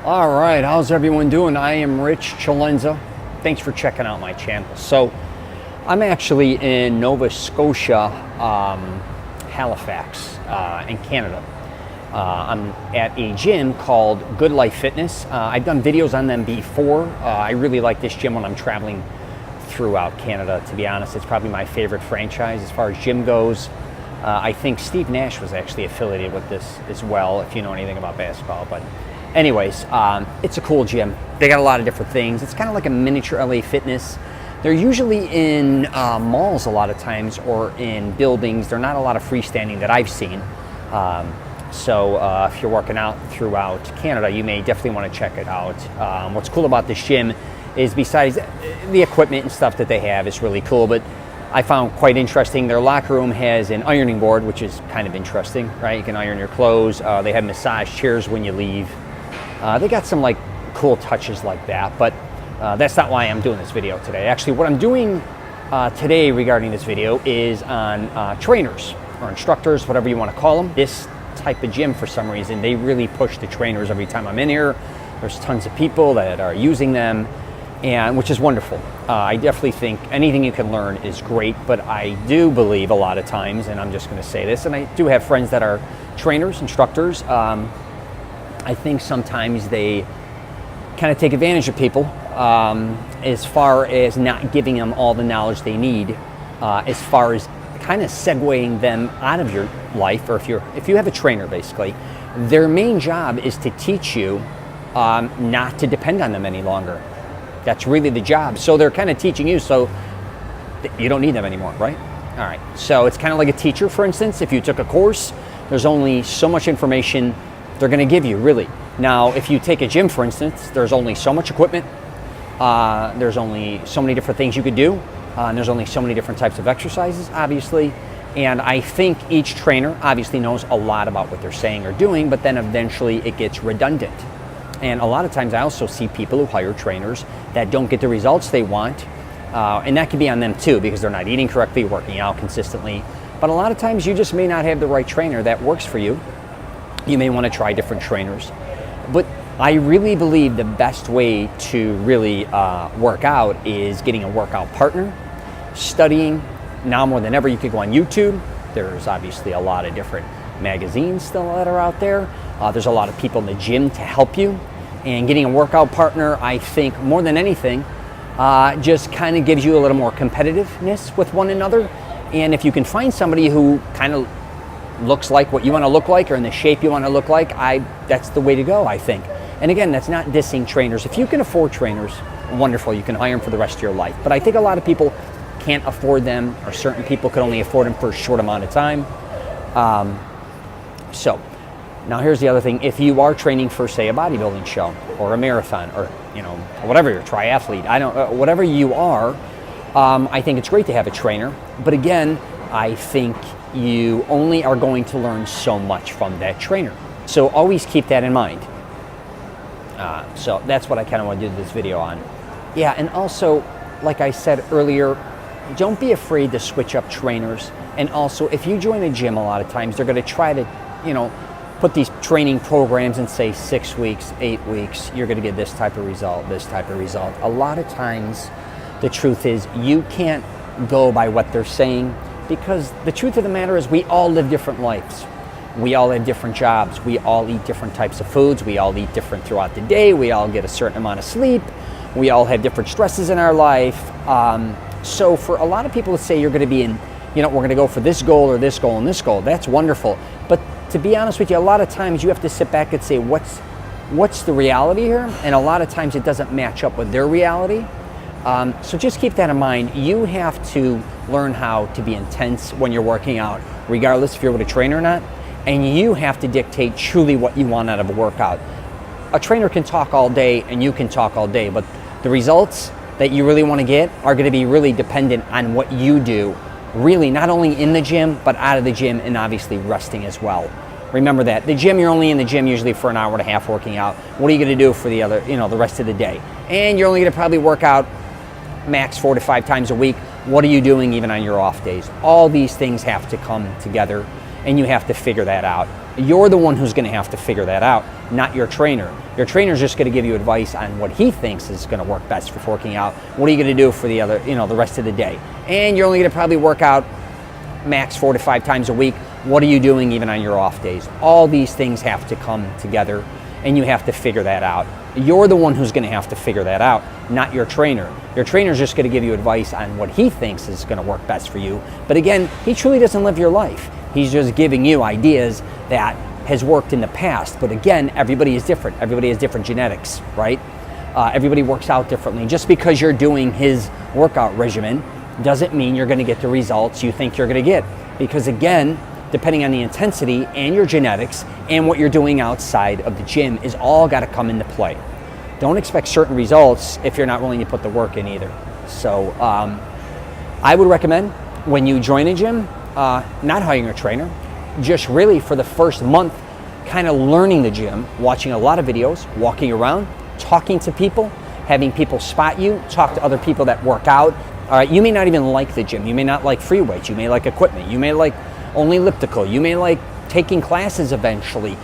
All right, how's everyone doing? I am Rich Celenza. Thanks for checking out my channel. So I'm actually in Nova Scotia, Halifax, in Canada. I'm at a gym called Good Life Fitness. I've done videos on them before. I really like this gym when I'm traveling throughout Canada, to be honest. It's probably my favorite franchise as far as gym goes. I think Steve Nash was actually affiliated with this as well, if you know anything about basketball. But anyways, it's a cool gym. They got a lot of different things. It's kind of like a miniature LA Fitness. They're usually in malls a lot of times, or in buildings. They're not a lot of freestanding that I've seen. So if you're working out throughout Canada, you may definitely want to check it out. What's cool about this gym is, besides the equipment and stuff that they have, is really cool, but I found quite interesting, their locker room has an ironing board, which is kind of interesting, right? You can iron your clothes. They have massage chairs when you leave. They got some like cool touches like that, but that's not why I'm doing this video today. Actually, what I'm doing today regarding this video is on trainers or instructors, whatever you want to call them. This type of gym, for some reason, they really push the trainers every time I'm in here. There's tons of people that are using them, and which is wonderful. I definitely think anything you can learn is great, but I do believe a lot of times, and I'm just going to say this, and I do have friends that are trainers, instructors. I think sometimes they kind of take advantage of people as far as not giving them all the knowledge they need, as far as kind of segueing them out of your life. Or if you have a trainer, basically, their main job is to teach you not to depend on them any longer. That's really the job. So they're kind of teaching you so you don't need them anymore, right? All right. So it's kind of like a teacher, for instance. If you took a course, there's only so much information they're going to give you, really. Now, if you take a gym, for instance, there's only so much equipment. There's only so many different things you could do. And there's only so many different types of exercises, obviously. And I think each trainer obviously knows a lot about what they're saying or doing, but then eventually it gets redundant. And a lot of times I also see people who hire trainers that don't get the results they want. And that can be on them too, because they're not eating correctly, working out consistently. But a lot of times you just may not have the right trainer that works for you. You may want to try different trainers. But I really believe the best way to really work out is getting a workout partner, studying. Now more than ever, you could go on YouTube. There's obviously a lot of different magazines still that are out there. There's a lot of people in the gym to help you. And getting a workout partner, I think, more than anything, just kind of gives you a little more competitiveness with one another. And if you can find somebody who kind of looks like what you want to look like, or in the shape you want to look like, that's the way to go, I think. And again, that's not dissing trainers. If you can afford trainers, wonderful, you can hire them for the rest of your life. But I think a lot of people can't afford them, or certain people can only afford them for a short amount of time. So now here's the other thing. If you are training for, say, a bodybuilding show or a marathon, or whatever, you're a triathlete, whatever you are, I think it's great to have a trainer. But again, I think you only are going to learn so much from that trainer. So always keep that in mind. So that's what I kind of want to do this video on. Yeah, and also, like I said earlier, don't be afraid to switch up trainers. And also, if you join a gym, a lot of times they're going to try to, put these training programs and say 6 weeks, 8 weeks, you're going to get this type of result, this type of result. A lot of times, the truth is you can't go by what they're saying, because the truth of the matter is we all live different lives. We all have different jobs. We all eat different types of foods. We all eat different throughout the day. We all get a certain amount of sleep. We all have different stresses in our life. So for a lot of people to say you're going to be in, we're going to go for this goal or this goal and this goal, that's wonderful. But to be honest with you, a lot of times you have to sit back and say, what's the reality here? And a lot of times it doesn't match up with their reality. So just keep that in mind. You have to learn how to be intense when you're working out, regardless if you're with a trainer or not. And you have to dictate truly what you want out of a workout. A trainer can talk all day and you can talk all day, but the results that you really want to get are going to be really dependent on what you do, really, not only in the gym, but out of the gym, and obviously resting as well. Remember that. The gym, you're only in the gym usually for an hour and a half working out. What are you going to do for the rest of the day? And you're only going to probably work out max 4 to 5 times a week. What are you doing even on your off days? All these things have to come together. and you have to figure that out. You're the one who's going to have to figure that out, not your trainer. Your trainer's just going to give you advice on what he thinks is going to work best for working out. What are you going to do for the other, the rest of the day? And you're only going to probably work out max 4 to 5 times a week. What are you doing even on your off days? All these things have to come together, and you have to figure that out. You're the one who's going to have to figure that out, not your trainer. Your trainer's just going to give you advice on what he thinks is going to work best for you. But again, he truly doesn't live your life. He's just giving you ideas that has worked in the past. But again, everybody is different. Everybody has different genetics, right? Everybody works out differently. Just because you're doing his workout regimen doesn't mean you're going to get the results you think you're going to get. Because again, depending on the intensity and your genetics and what you're doing outside of the gym is all got to come into play. Don't expect certain results if you're not willing to put the work in either. So I would recommend when you join a gym, not hiring a trainer, just really for the first month, kind of learning the gym, watching a lot of videos, walking around, talking to people, having people spot you, talk to other people that work out. All right, you may not even like the gym. You may not like free weights. You may like equipment. You may like only elliptical. You may like taking classes eventually.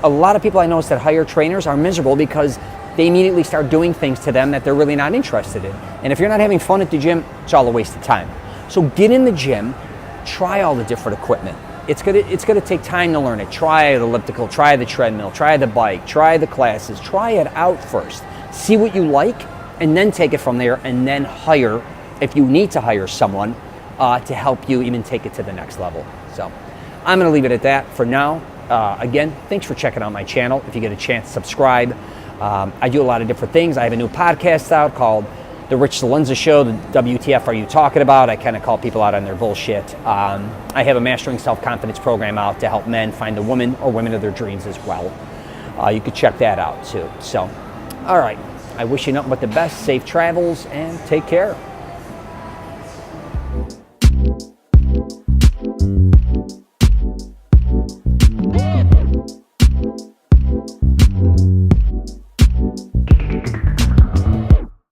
A lot of people I notice that hire trainers are miserable because they immediately start doing things to them that they're really not interested in. And if you're not having fun at the gym, it's all a waste of time. So get in the gym, try all the different equipment. It's gonna take time to learn it. Try the elliptical, try the treadmill, try the bike, try the classes, try it out first. See what you like, and then take it from there, and then hire, if you need to hire someone, to help you even take it to the next level. So I'm gonna leave it at that for now. Again, thanks for checking out my channel. If you get a chance, subscribe. I do a lot of different things. I have a new podcast out called The Rich Celenza Show, the WTF Are You Talking About? I kind of call people out on their bullshit. I have a Mastering Self-Confidence program out to help men find the woman or women of their dreams as well. You could check that out too. So, all right. I wish you nothing but the best, safe travels, and take care.